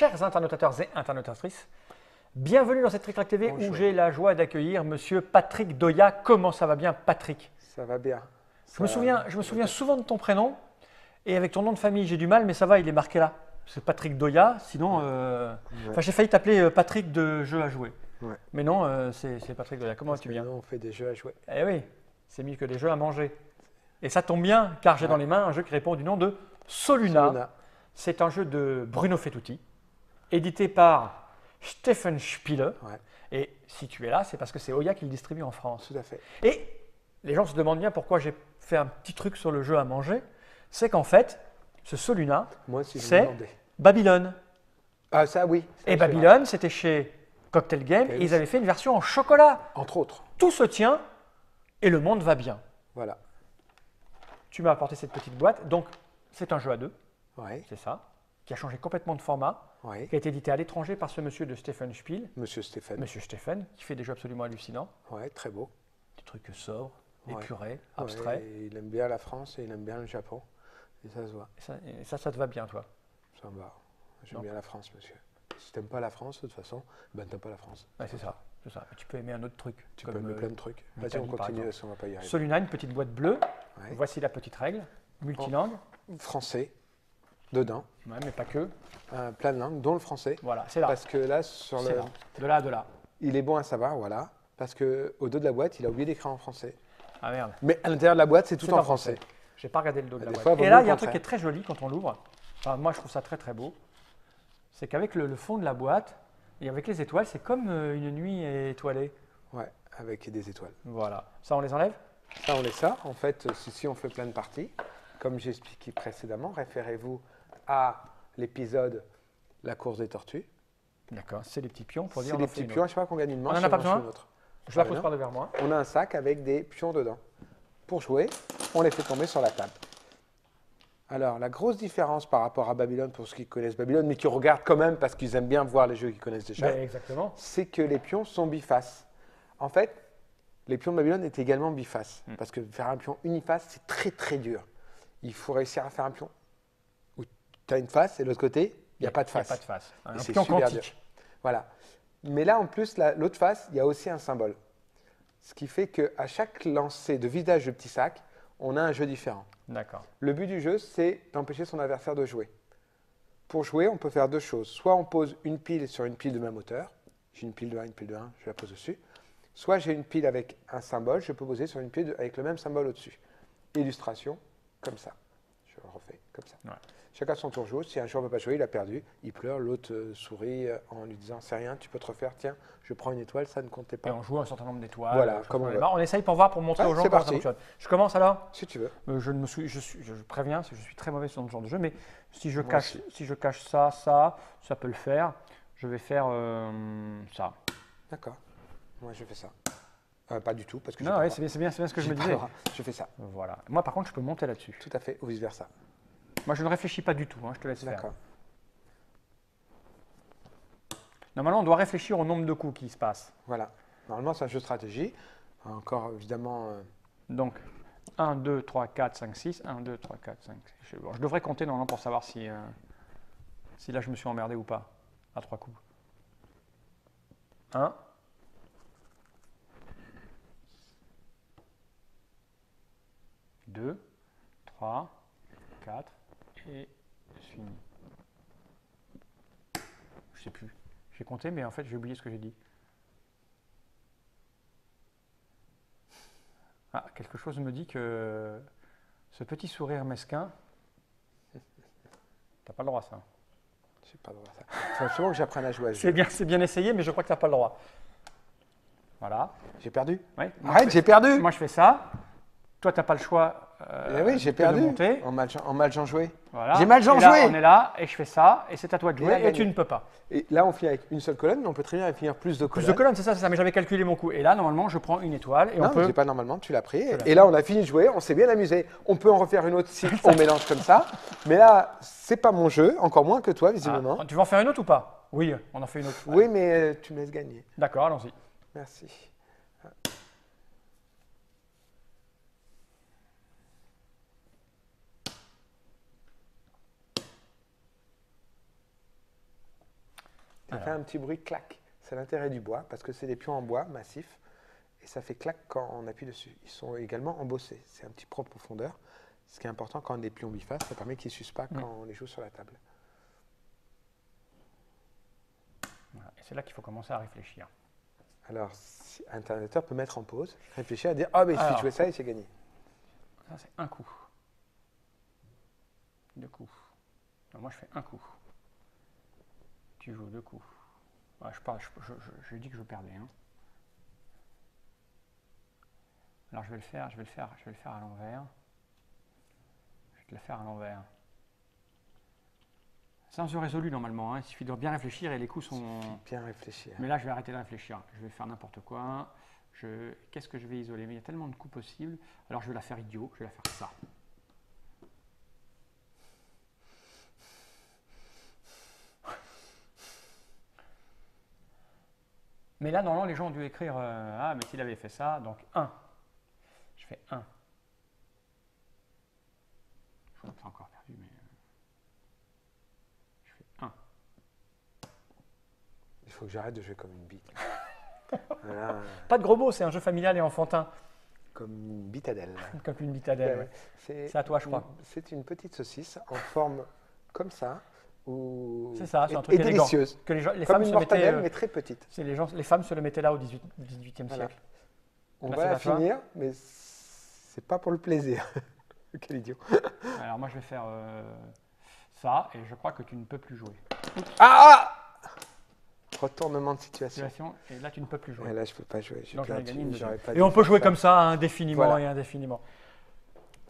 Chers internautateurs et internautatrices, bienvenue dans cette Trick Track TV où j'ai la joie d'accueillir Monsieur Patrick Doya. Comment ça va bien, Patrick? Ça va bien. Je me souviens souvent de ton prénom et avec ton nom de famille, j'ai du mal, mais ça va, il est marqué là. C'est Patrick Doya, sinon… Enfin, j'ai failli t'appeler Patrick de jeu à jouer. Ouais. Mais non, c'est Patrick Doya. Comment tu viens? On fait des jeux à jouer. Eh oui, c'est mieux que des jeux à manger. Et ça tombe bien, car j'ai dans les mains un jeu qui répond du nom de Soluna. C'est un jeu de Bruno Fettuti, édité par Stephen Spiele. Ouais. Et si tu es là, c'est parce que c'est Oya qui le distribue en France. Tout à fait. Et les gens se demandent bien pourquoi j'ai fait un petit truc sur le jeu à manger. C'est qu'en fait, ce Soluna, Moi aussi, je me c'est demandais. Babylone. Ah, ça, oui. Ça, Et c'est Babylone, c'était chez Cocktail Game. Games. Et ils avaient fait une version en chocolat. vrai. Entre autres. Tout se tient et le monde va bien. Voilà. Tu m'as apporté cette petite boîte. Donc, c'est un jeu à deux. Oui. C'est ça, qui a changé complètement de format, Oui. qui a été édité à l'étranger par ce monsieur de Stephen Spiel, Monsieur Stéphane. monsieur Stephen, qui fait des jeux absolument hallucinants, Ouais, très beau. des trucs sobres, Ouais. épurés, Ouais, abstraits. et il aime bien la France et il aime bien le Japon. Et ça se voit. Et ça te va bien, toi. Ça me va. J'aime Donc. bien la France, monsieur. Si t'aimes pas la France, de toute façon, ben t'aimes pas la France. Ouais, c'est ça, c'est ça. Tu peux aimer un autre truc. Tu peux aimer plein de trucs. Vas-y, l'Italie, on par continue, exemple. parce qu'on va pas y arriver. Soluna, une petite boîte bleue. Ouais. Voici la petite règle, multilangue. Français, dedans. Ouais, mais pas que. Plein de langues, dont le français. Voilà, c'est là. Parce que là, sur C'est le, là. De là à de là. il est bon à savoir, voilà. Parce qu'au dos de la boîte, il a oublié d'écrire en français. Ah merde. Mais à l'intérieur de la boîte, c'est tout C'est en français. J'ai pas regardé le dos de la Des boîte. fois, vaut Et mieux là, le il y a un truc contraire. qui est très joli quand on l'ouvre. Enfin, moi, je trouve ça très très beau. C'est qu'avec le fond de la boîte et avec les étoiles, c'est comme une nuit étoilée. Ouais, avec des étoiles. Voilà. Ça, on les enlève? Ça, on laisse ça. En fait, si on fait plein de parties, comme j'ai expliqué précédemment, référez-vous à l'épisode La course des tortues. D'accord. C'est les petits pions pour dire C'est on les en fait petits une pions, à autre. chaque fois qu'on gagne une manche, On en a pas lance besoin une autre. Je la Pas pose bien. par devers moi. On a un sac avec des pions dedans. Pour jouer, on les fait tomber sur la table. Alors, la grosse différence par rapport à Babylone, pour ceux qui connaissent Babylone, mais qui regardent quand même parce qu'ils aiment bien voir les jeux qu'ils connaissent déjà, Ben, exactement. c'est que les pions sont bifaces. En fait, les pions de Babylone étaient également bifaces. Parce que faire un pion uniface, c'est très très dur. Il faut réussir à faire un pion où tu as une face et de l'autre côté, il n'y a pas de Il n'y a face. pas de face. Un Et c'est pion super quantique. Voilà. Mais là, en plus, l'autre face, il y a aussi un symbole. Ce qui fait qu'à chaque lancer de vidage de petit sac, on a un jeu différent. D'accord. Le but du jeu, c'est d'empêcher son adversaire de jouer. Pour jouer, on peut faire deux choses. Soit on pose une pile sur une pile de même hauteur. J'ai une pile de 1, une pile de 1, je la pose dessus. Soit j'ai une pile avec un symbole, je peux poser sur une pile avec le même symbole au-dessus. Illustration, comme ça. Je le refais, comme ça. Ouais. Chacun son tour joue. Si un joueur ne peut pas jouer, il a perdu. Il pleure, l'autre sourit en lui disant « c'est rien, tu peux te refaire, tiens, je prends une étoile, ça ne comptait Et pas on joue un certain nombre d'étoiles. Voilà, comme on veut. On essaye pour voir, pour montrer Ouais, aux gens c'est comment ça parti. fonctionne. Je commence alors? » Si tu veux. Je préviens, je suis très mauvais sur ce genre de jeu, mais si je Moi cache, aussi. si je cache ça, ça peut le faire. Je vais faire ça. D'accord. Moi, je fais ça. Pas du tout, parce que Non, j'ai pas ouais, le droit. c'est bien ce que je J'ai me pas disais. le droit. Je fais ça. Voilà. Moi, par contre, je peux monter là-dessus. Tout à fait, ou vice-versa. Moi, je ne réfléchis pas du tout. Je te laisse faire. D'accord. Normalement, on doit réfléchir au nombre de coups qui se passent. Voilà. Normalement, c'est un jeu de stratégie. Encore, évidemment, Donc, 1, 2, 3, 4, 5, 6. 1, 2, 3, 4, 5, 6. Je devrais compter normalement pour savoir si là, je me suis emmerdé ou pas. À 3 coups. 1. 2, 3, 4 et je finis. Je sais plus. J'ai compté, mais en fait, j'ai oublié ce que j'ai dit. Ah, quelque chose me dit que ce petit sourire mesquin, t'as pas le droit, ça. j'ai pas le droit à ça. Il faut absolument que j'apprenne à jouer à ce jeu. C'est bien essayé, mais je crois que t'as pas le droit. Voilà. J'ai perdu. Ouais. Arrête, j'ai perdu. Moi, je fais ça. Toi, t'as pas le choix. Eh oui, j'ai que de perdu. monter. En mal Jean joué. Voilà. J'ai mal Et Jean là, joué. on est là, et je fais ça, et c'est à toi de Et jouer, là, et tu gagné. ne peux pas. Et là, on finit avec une seule colonne, mais on peut très bien finir plus de Plus colonnes. de colonnes, c'est ça, mais j'avais calculé mon coup. Et là, normalement, je prends une étoile, et Non, on peut. c'est pas normalement, tu l'as pris. l'ai Et là, on a fini de jouer, on s'est bien amusé. On peut en refaire une autre si on mélange comme ça. Mais là, c'est pas mon jeu, encore moins que toi, visiblement. Ah, tu veux en faire une autre ou pas? Oui, on en fait une autre. Oui, mais tu me laisses gagner. D'accord, allons-y. Merci. et fait un petit bruit clac. C'est l'intérêt du bois, parce que c'est des pions en bois massifs, et ça fait clac quand on appuie dessus. Ils sont également embossés, c'est un petit propre profondeur. Ce qui est important quand on a des pions bifaces, ça permet qu'ils ne s'usent pas quand on les joue sur la table. Voilà. Et c'est là qu'il faut commencer à réfléchir. Alors, un terminateur peut mettre en pause, réfléchir, et dire « Ah, mais il suffit de jouer ça et c'est gagné ». Ça, c'est un coup. 2 coups. Non, moi, je fais un coup. Tu joues 2 coups. Ouais, je dis que je perdais. Hein. Alors, je vais le faire à l'envers. Je vais te le faire à l'envers. C'est un jeu résolu normalement, hein. Il suffit de bien réfléchir et les coups sont... Bien réfléchir. Mais là, je vais arrêter de réfléchir. Je vais faire n'importe quoi. Qu'est-ce que je vais isoler? Mais il y a tellement de coups possibles. Alors, je vais la faire idiot. Je vais la faire ça. Mais là, normalement, les gens ont dû écrire ah, mais s'il avait fait ça, donc 1. Je fais 1. Je crois que c'est encore perdu, mais... je fais 1. Il faut que j'arrête de jouer comme une bite. Voilà. Pas de gros mots, c'est un jeu familial et enfantin. Comme une bitadelle. Comme une bitadelle, ouais. C'est à toi, je crois. C'est une petite saucisse en forme comme ça. C'est ça, c'est un truc élégant. Délicieuse. Que les comme femmes une se mortadelle, mettaient, mais très petite. Les femmes se le mettaient là au XVIIIe Voilà. siècle. On Là, va la finir, mais c'est pas pour le plaisir. Quel idiot. Alors moi, je vais faire ça, et je crois que tu ne peux plus jouer. Ah! Retournement de situation. Et là, tu ne peux plus jouer. Et là, je peux pas jouer. Donc, j'aurais gagné une deuxième. Pas Et on peut jouer ça. comme ça indéfiniment Voilà. et indéfiniment.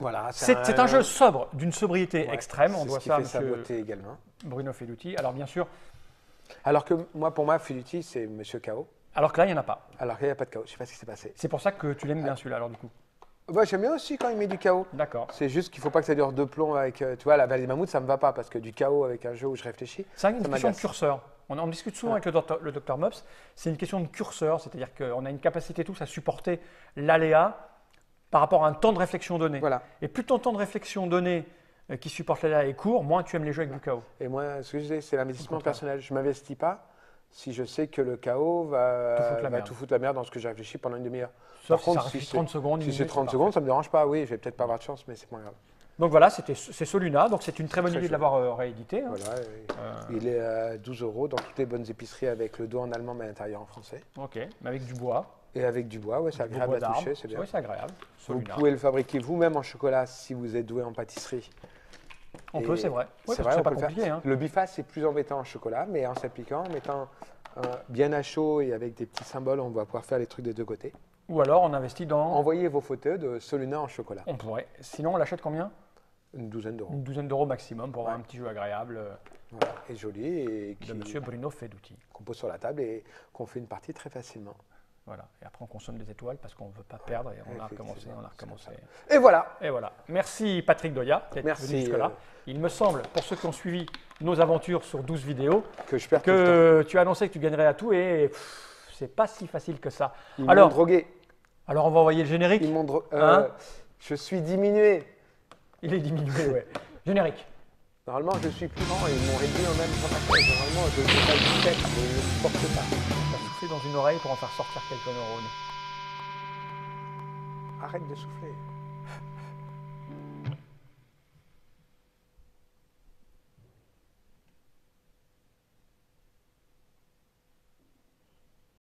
Voilà, C'est un jeu sobre, d'une sobriété extrême. On c'est doit ce qui ça à fait sa monsieur beauté également. Bruno Feduti. Alors bien sûr, Alors que pour moi, Feduti, c'est Monsieur K.O. alors que là, il n'y en a pas. Alors qu'il n'y a pas de K.O. Je sais pas ce qui s'est passé. C'est pour ça que tu l'aimes bien celui-là, alors du coup. Bah, j'aime bien aussi quand il met du KO. D'accord. C'est juste qu'il ne faut pas que ça dure 2 plombs avec. Tu vois, la Vallée des Mammouths, ça ne me va pas parce que du KO avec un jeu où je réfléchis. C'est une ça question de m'agace. curseur. On discute souvent avec le docteur Mops. C'est une question de curseur, c'est-à-dire qu'on a une capacité tous à supporter l'aléa par rapport à un temps de réflexion donné. Voilà. Et plus ton temps de réflexion donné qui supporte l'aléa est court, moins tu aimes les jeux avec du KO. Et moi, ce que je dis, c'est l'investissement personnel. Je ne m'investis pas si je sais que le KO va tout foutre la merde dans ce que j'ai réfléchi pendant une demi-heure. Sauf si ça réfléchit 30 secondes. Si c'est 30 secondes, ça ne me dérange pas. Oui, je vais peut-être pas avoir de chance, mais c'est moins grave. Donc voilà, c'est Soluna. Donc c'est une très bonne idée de chouette. l'avoir réédité. Hein. Voilà, il est à 12 € dans toutes les bonnes épiceries avec le dos en allemand mais à l'intérieur en français. Ok, mais avec du bois. Et avec du bois, ouais, c'est agréable à toucher, c'est bien. Oui, c'est agréable. Vous Soluna. pouvez le fabriquer vous-même en chocolat si vous êtes doué en pâtisserie. On peut, c'est vrai. Oui, c'est parce que vrai, c'est on pas peut le faire. compliqué. Hein. Le biface, c'est plus embêtant en chocolat, mais en s'appliquant, en mettant bien à chaud et avec des petits symboles, on va pouvoir faire les trucs des deux côtés. Ou alors on investit dans... Envoyez vos fauteuils de Soluna en chocolat. On pourrait. Sinon, on l'achète combien? Une douzaine d'euros. Une douzaine d'euros maximum pour avoir un petit jeu agréable Voilà, et joli, et de monsieur Bruno Feduti. qu'on pose sur la table et qu'on fait une partie très facilement. Voilà. Et après, on consomme des étoiles parce qu'on ne veut pas perdre et on a recommencé, Et voilà. Et voilà. Merci Patrick Doya d'être venu jusque-là. Il me semble, pour ceux qui ont suivi nos aventures sur 12 vidéos, que je perds que tu as annoncé que tu gagnerais à tout et c'est pas si facile que ça. Ils m'ont drogué. Alors, on va envoyer le générique. Ils m'ont Hein je suis diminué. Il est diminué, ouais. Générique. Normalement, je suis plus grand et ils m'ont réduit en même temps. Normalement, je ne fais pas du tête, je ne supporte pas. On va souffler dans une oreille pour en faire sortir quelques neurones. Arrête de souffler.